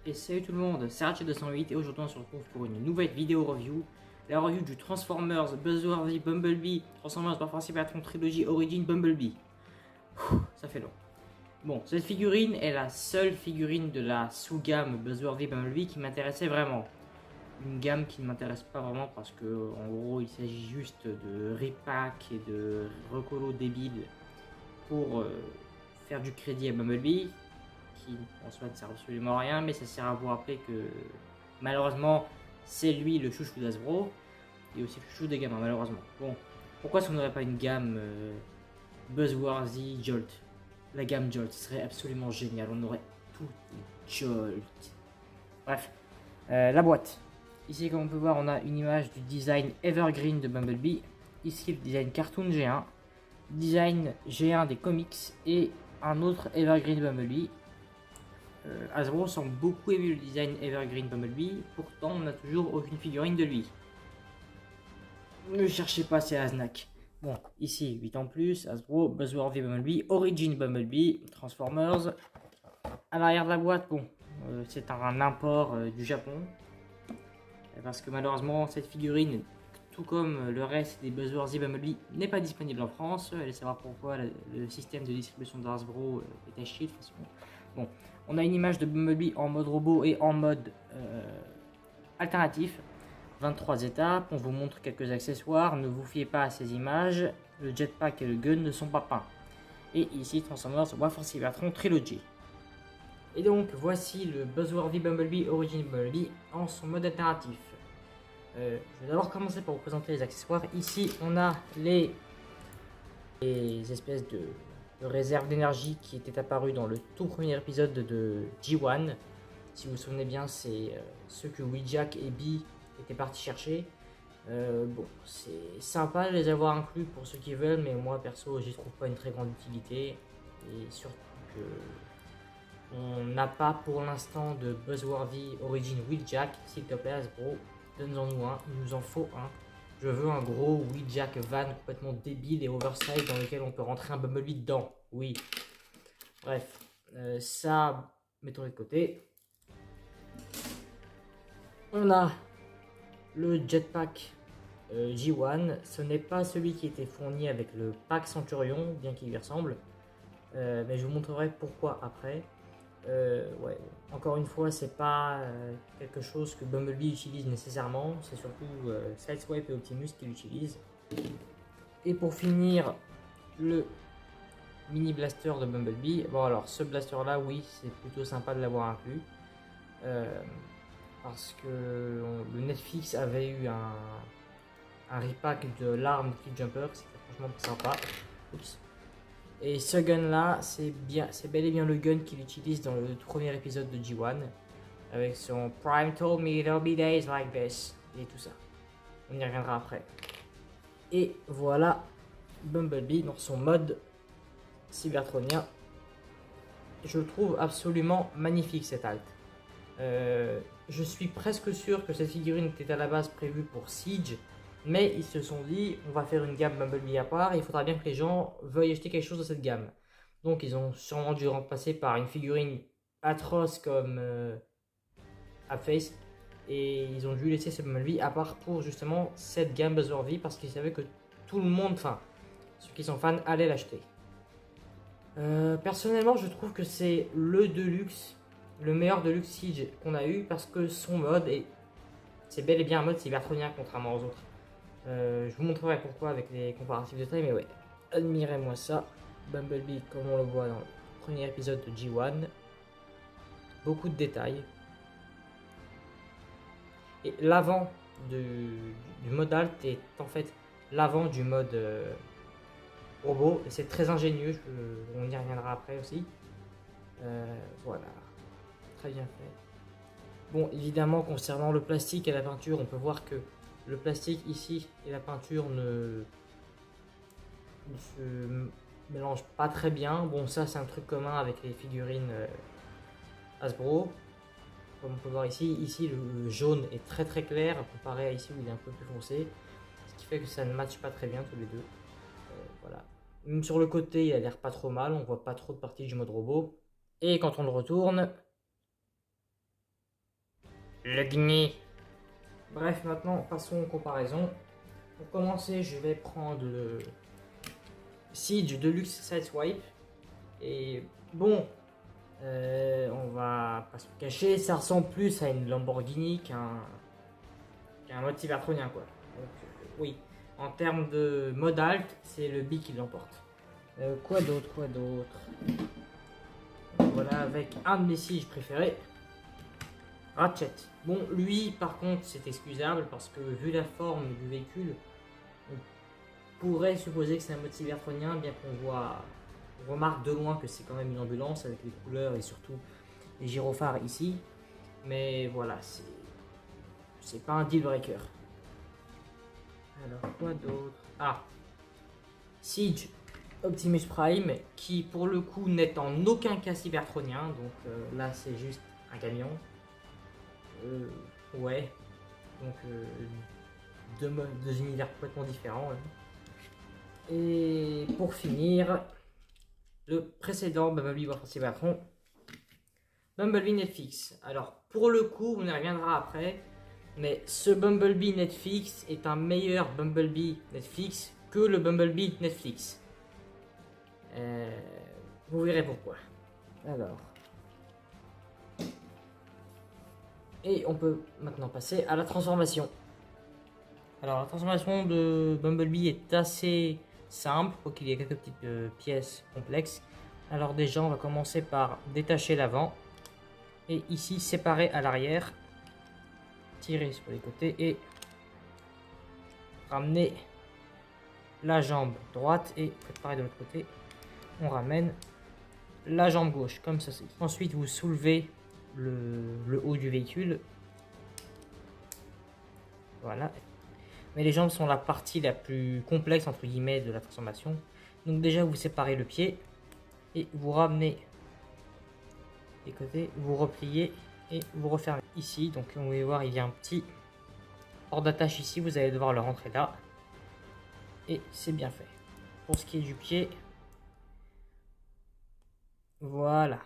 Et salut tout le monde, c'est Ratchet208 et aujourd'hui on se retrouve pour une nouvelle vidéo review. La review du Transformers Buzzworthy Bumblebee Transformers Warfare Cybertron Trilogy Origin Bumblebee. Ça fait long. Bon, cette figurine est la seule figurine de la sous-gamme Buzzworthy Bumblebee qui m'intéressait vraiment. Une gamme qui ne m'intéresse pas vraiment parce que en gros il s'agit juste de repack et de recolo débiles pour faire du crédit à Bumblebee, qui en soi ne sert absolument à rien, mais ça sert à vous rappeler que malheureusement c'est lui le chouchou d'Hasbro et aussi le chouchou des gamins malheureusement. Bon, pourquoi est-ce qu'on n'aurait pas une gamme Buzzworthy Jolt? La gamme Jolt, ce serait absolument génial, on aurait tout Jolt. Bref, la boîte. Ici comme on peut voir on a une image du design Evergreen de Bumblebee. Ici le design Cartoon G1, design G1 des comics et un autre Evergreen Bumblebee. Hasbro semble beaucoup aimer le design Evergreen Bumblebee, pourtant on n'a toujours aucune figurine de lui. Ne cherchez pas, c'est Aznak. Bon, ici 8 ans plus, Hasbro, Buzzworthy Bumblebee, Origin Bumblebee, Transformers. À l'arrière de la boîte, bon, c'est un import du Japon. Parce que malheureusement, cette figurine, tout comme le reste des Buzzworthy Bumblebee, n'est pas disponible en France. Allez savoir pourquoi le système de distribution de Hasbro est à chier de toute façon. Bon, on a une image de Bumblebee en mode robot et en mode alternatif. 23 étapes, on vous montre quelques accessoires, ne vous fiez pas à ces images, le jetpack et le gun ne sont pas peints. Et ici, Transformers Warfare Cybertron Trilogy. Et donc, voici le Buzzworthy Bumblebee Origin Bumblebee en son mode alternatif. Je vais d'abord commencer par vous présenter les accessoires. Ici, on a les espèces de réserves d'énergie qui étaient apparues dans le tout premier épisode de G1. Si vous vous souvenez bien, c'est ceux que Wheeljack et Bee étaient partis chercher. Bon, c'est sympa de les avoir inclus pour ceux qui veulent, mais moi perso, j'y trouve pas une très grande utilité. Et surtout que on n'a pas pour l'instant de Buzzworthy Origin Wheeljack. S'il te plaît, Hasbro, donne-en-nous un, il nous en faut un. Je veux un gros Wheeljack van complètement débile et oversize dans lequel on peut rentrer un Bumblebee dedans. Oui. Bref, ça, mettons de côté. On a le jetpack G1. Ce n'est pas celui qui était fourni avec le pack Centurion, bien qu'il y ressemble. Mais je vous montrerai pourquoi après. Ouais, encore une fois, c'est pas quelque chose que Bumblebee utilise nécessairement, c'est surtout Sideswipe et Optimus qui l'utilisent. Et pour finir, le mini blaster de Bumblebee. Bon, alors ce blaster là, oui, c'est plutôt sympa de l'avoir inclus. Parce que le Netflix avait eu un repack de l'arme Cliff Jumper, c'était franchement sympa. Oups. Et ce gun là, c'est bel et bien le gun qu'il utilise dans le premier épisode de G1 avec son Prime told me there'll be days like this et tout ça. On y reviendra après. Et voilà Bumblebee dans son mode cybertronien. Je le trouve absolument magnifique cet alt. Je suis presque sûr que cette figurine était à la base prévue pour Siege. Mais ils se sont dit, on va faire une gamme Bumblebee à part, et il faudra bien que les gens veuillent acheter quelque chose de cette gamme. Donc ils ont sûrement dû remplacer par une figurine atroce comme Face, et ils ont dû laisser ce Bumblebee à part pour justement cette gamme Buzzworthy, parce qu'ils savaient que tout le monde, enfin ceux qui sont fans, allaient l'acheter. Personnellement, je trouve que c'est le Deluxe, le meilleur Deluxe Siege qu'on a eu, parce que son mode, c'est bel et bien un mode cybertronien contrairement aux autres. Je vous montrerai pourquoi avec les comparatifs de taille, mais ouais, admirez-moi ça. Bumblebee, comme on le voit dans le premier épisode de G1. Beaucoup de détails. Et l'avant du mode alt est en fait l'avant du mode robot. Et c'est très ingénieux, on y reviendra après aussi. Voilà, très bien fait. Bon, évidemment, concernant le plastique et la peinture, on peut voir que le plastique ici et la peinture ne se mélangent pas très bien. Bon, ça c'est un truc commun avec les figurines Hasbro. Comme on peut voir ici, le jaune est très très clair comparé à ici où il est un peu plus foncé. Ce qui fait que ça ne matche pas très bien tous les deux. Voilà. Même sur le côté, il a l'air pas trop mal, on voit pas trop de parties du mode robot. Et quand on le retourne, Le GNI. Bref, maintenant, passons aux comparaisons. Pour commencer, je vais prendre le Siege Deluxe Sideswipe. Et bon, on va pas se le cacher, ça ressemble plus à une Lamborghini qu'un mode cybertronien, quoi. Donc, oui, en termes de mode alt, c'est le B qui l'emporte. Quoi d'autre, Voilà, avec un de mes sieges préférés, Ratchet. Bon, lui, par contre, c'est excusable parce que vu la forme du véhicule, on pourrait supposer que c'est un mode cybertronien, bien on remarque de loin que c'est quand même une ambulance avec les couleurs et surtout les gyrophares ici. Mais voilà, c'est pas un deal breaker. Alors, quoi d'autre? Ah, Siege Optimus Prime, qui pour le coup n'est en aucun cas cybertronien, donc là c'est juste un camion. Ouais, donc deux univers complètement différents. Hein. Et pour finir, le précédent Bumblebee Warfare Cybertron, Bumblebee Netflix. Alors pour le coup, on y reviendra après, mais ce Bumblebee Netflix est un meilleur Bumblebee Netflix que le Bumblebee Netflix. Vous verrez pourquoi. Alors. Et on peut maintenant passer à la transformation. Alors la transformation de Bumblebee est assez simple, pour qu'il y ait quelques petites pièces complexes. Alors déjà on va commencer par détacher l'avant. Et ici séparer à l'arrière. Tirer sur les côtés et ramener la jambe droite. Et faites pareil de l'autre côté. On ramène la jambe gauche, comme ceci. Ensuite vous soulevez le haut du véhicule. Voilà. Mais les jambes sont la partie la plus complexe entre guillemets de la transformation. Donc déjà vous séparez le pied et vous ramenez les côtés, vous repliez et vous refermez ici. Donc on va voir, il y a un petit port d'attache ici, vous allez devoir le rentrer là. Et c'est bien fait. Pour ce qui est du pied, voilà.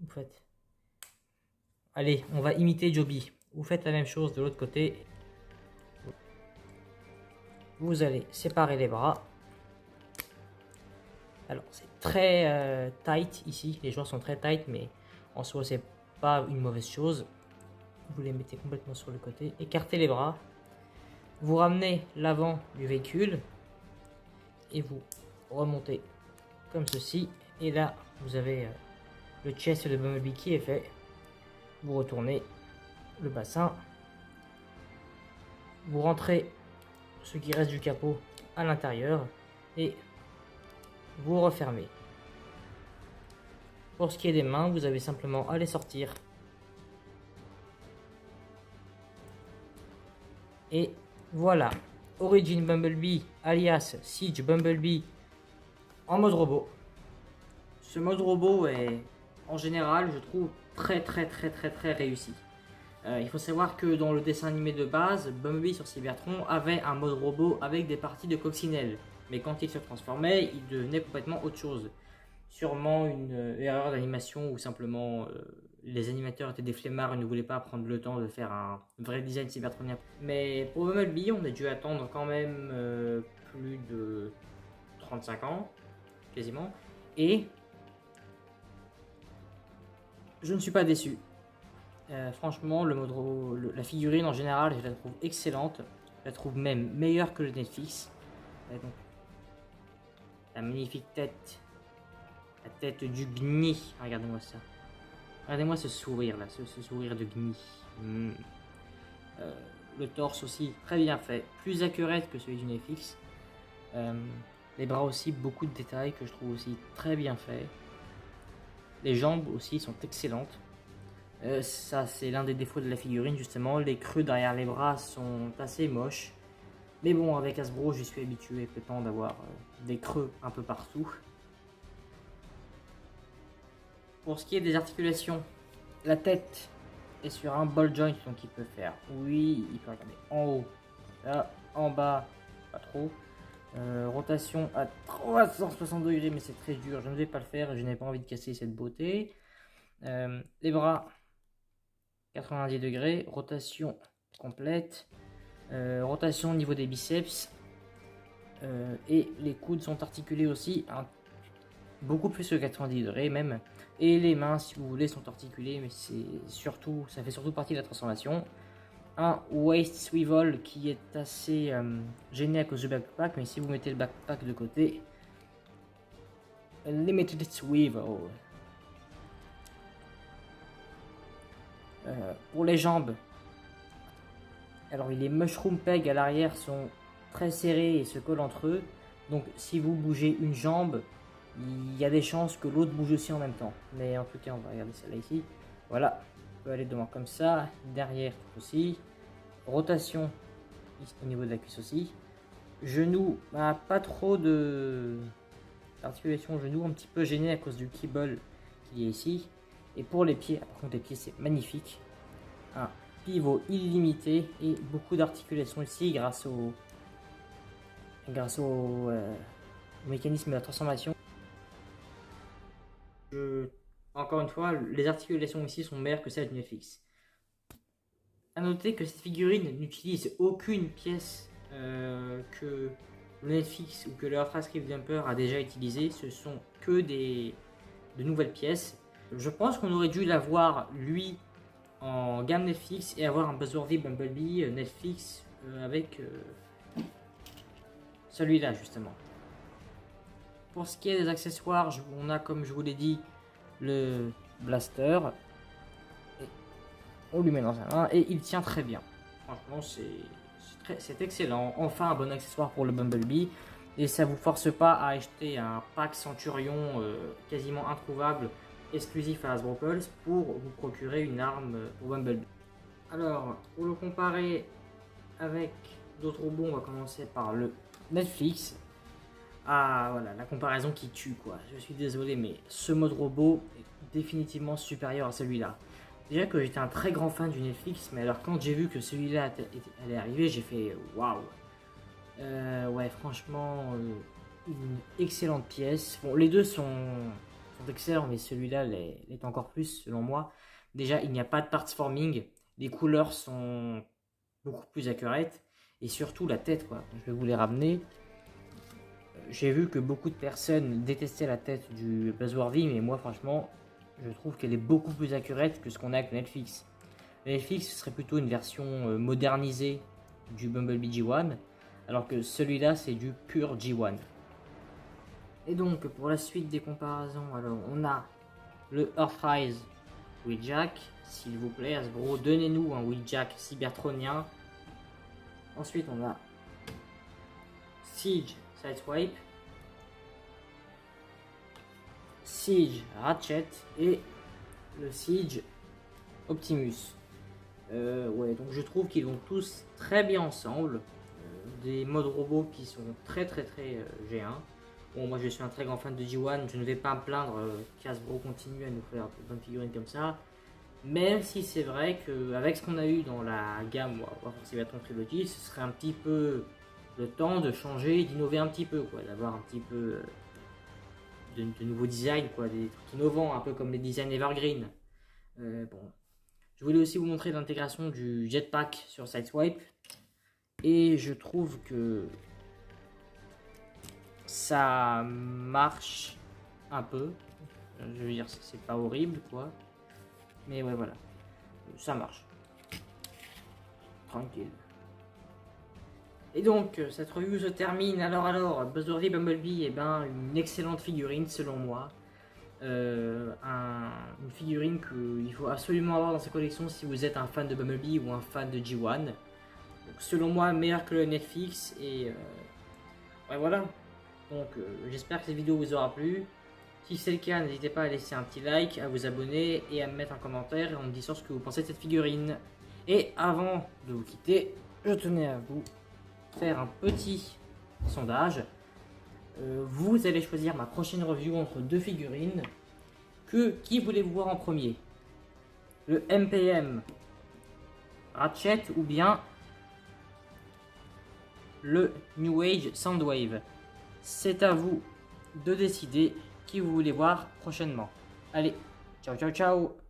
Vous faites. Allez, on va imiter Joby. Vous faites la même chose de l'autre côté. Vous allez séparer les bras. Alors c'est très tight ici, les joueurs sont très tight, mais en soi c'est pas une mauvaise chose. Vous les mettez complètement sur le côté, écartez les bras, vous ramenez l'avant du véhicule et vous remontez comme ceci. Et là vous avez le chest de Bumblebee qui est fait. Vous retournez le bassin, vous rentrez ce qui reste du capot à l'intérieur et vous refermez. Pour ce qui est des mains, vous avez simplement à les sortir. Et voilà, Origin Bumblebee alias Siege Bumblebee en mode robot. Ce mode robot est en général, je trouve, très réussi. Il faut savoir que dans le dessin animé de base, Bumblebee sur Cybertron avait un mode robot avec des parties de coccinelle. Mais quand il se transformait, il devenait complètement autre chose. Sûrement une erreur d'animation ou simplement les animateurs étaient des flemmards et ne voulaient pas prendre le temps de faire un vrai design cybertronien. Mais pour Bumblebee, on a dû attendre quand même plus de 35 ans, quasiment. Et je ne suis pas déçu. Franchement, la figurine en général, je la trouve excellente. Je la trouve même meilleure que le Netflix. Donc, la magnifique tête. La tête du Gni. Regardez-moi ça. Regardez-moi ce sourire là, ce sourire de Gni. Le torse aussi, très bien fait. Plus accurate que celui du Netflix. Les bras aussi, beaucoup de détails que je trouve aussi très bien fait. Les jambes aussi sont excellentes. Ça c'est l'un des défauts de la figurine justement. Les creux derrière les bras sont assez moches. Mais bon, avec Hasbro, j'y suis habitué peut-être d'avoir des creux un peu partout. Pour ce qui est des articulations, la tête est sur un ball joint, donc il peut faire, oui, il peut regarder en haut, là, en bas, pas trop. Rotation à 360 degrés, mais c'est très dur, je ne vais pas le faire, je n'ai pas envie de casser cette beauté. Les bras, 90 degrés, rotation complète, rotation au niveau des biceps, et les coudes sont articulés aussi, beaucoup plus que 90 degrés même, et les mains si vous voulez sont articulées, mais ça fait surtout partie de la transformation. Un waist swivel qui est assez gêné à cause du backpack, mais si vous mettez le backpack de côté, limited swivel. Pour les jambes, alors les mushroom pegs à l'arrière sont très serrés et se collent entre eux, donc si vous bougez une jambe, il y a des chances que l'autre bouge aussi en même temps. Mais en tout cas, on va regarder celle-là ici. Voilà, on peut aller devant comme ça, derrière aussi. Rotation ici, au niveau de la cuisse aussi. Genou, bah, pas trop de articulation genou, un petit peu gêné à cause du keyboard qui est ici. Et pour les pieds, par contre les pieds c'est magnifique. Un pivot illimité et beaucoup d'articulation ici grâce au mécanisme de la transformation. Encore une fois, les articulations ici sont meilleures que celles du Netflix. A noter que cette figurine n'utilise aucune pièce que le Netflix ou que le Ultra Script Jumper a déjà utilisé. Ce sont que de nouvelles pièces. Je pense qu'on aurait dû l'avoir lui en gamme Netflix et avoir un Buzzworthy Bumblebee Netflix avec celui-là justement. Pour ce qui est des accessoires, on a, comme je vous l'ai dit, le blaster. Et on lui met dans sa main et il tient très bien. Franchement, c'est excellent. Enfin, un bon accessoire pour le Bumblebee. Et ça vous force pas à acheter un pack Centurion quasiment introuvable, exclusif à Hasbro Pulse, pour vous procurer une arme pour Bumblebee. Alors, pour le comparer avec d'autres robots, on va commencer par le Netflix. Ah voilà, la comparaison qui tue quoi. Je suis désolé, mais ce mode robot est définitivement supérieur à celui-là. Déjà que j'étais un très grand fan du Netflix, mais alors quand j'ai vu que celui-là allait arriver, j'ai fait waouh. Ouais, franchement, une excellente pièce. Bon, les deux sont excellents, mais celui-là l'est encore plus selon moi. Déjà, il n'y a pas de parts forming, les couleurs sont beaucoup plus accurates, et surtout la tête quoi. Je vais vous les ramener. J'ai vu que beaucoup de personnes détestaient la tête du Buzzworthy, mais moi franchement, je trouve qu'elle est beaucoup plus accurate que ce qu'on a avec Netflix. Le Netflix serait plutôt une version modernisée du Bumblebee G1, alors que celui-là c'est du pur G1. Et donc pour la suite des comparaisons, alors on a le Earthrise Wheeljack, s'il vous plaît Hasbro, donnez-nous un Wheeljack cybertronien. Ensuite on a Siege Sideswipe, Siege Ratchet et le Siege Optimus. Ouais, donc je trouve qu'ils vont tous très bien ensemble. Des modes robots qui sont très G1. Bon, moi je suis un très grand fan de G1, je ne vais pas me plaindre qu'Hasbro continue à nous faire de bonnes figurines comme ça. Même si c'est vrai qu'avec ce qu'on a eu dans la gamme Warhammer Trilogy, ce serait un petit peu le temps de changer, d'innover un petit peu, quoi, d'avoir un petit peu de nouveaux designs, quoi, des trucs innovants, un peu comme les designs Evergreen. Bon, je voulais aussi vous montrer l'intégration du jetpack sur Sideswipe, et je trouve que ça marche un peu. Je veux dire, c'est pas horrible, quoi, mais ouais, voilà, ça marche. Tranquille. Et donc, cette review se termine. Alors, Buzzworthy Bumblebee, eh ben, une excellente figurine selon moi. Une figurine qu'il faut absolument avoir dans sa collection si vous êtes un fan de Bumblebee ou un fan de G1. Donc, selon moi, meilleur que le Netflix. Et ouais, voilà. Donc, j'espère que cette vidéo vous aura plu. Si c'est le cas, n'hésitez pas à laisser un petit like, à vous abonner et à me mettre un commentaire en me disant ce que vous pensez de cette figurine. Et avant de vous quitter, je tenais à vous faire un petit sondage. Vous allez choisir ma prochaine review entre deux figurines. Qui voulez-vous voir en premier? Le MPM Ratchet ou bien le New Age Soundwave? C'est à vous de décider qui vous voulez voir prochainement. Allez, ciao ciao ciao.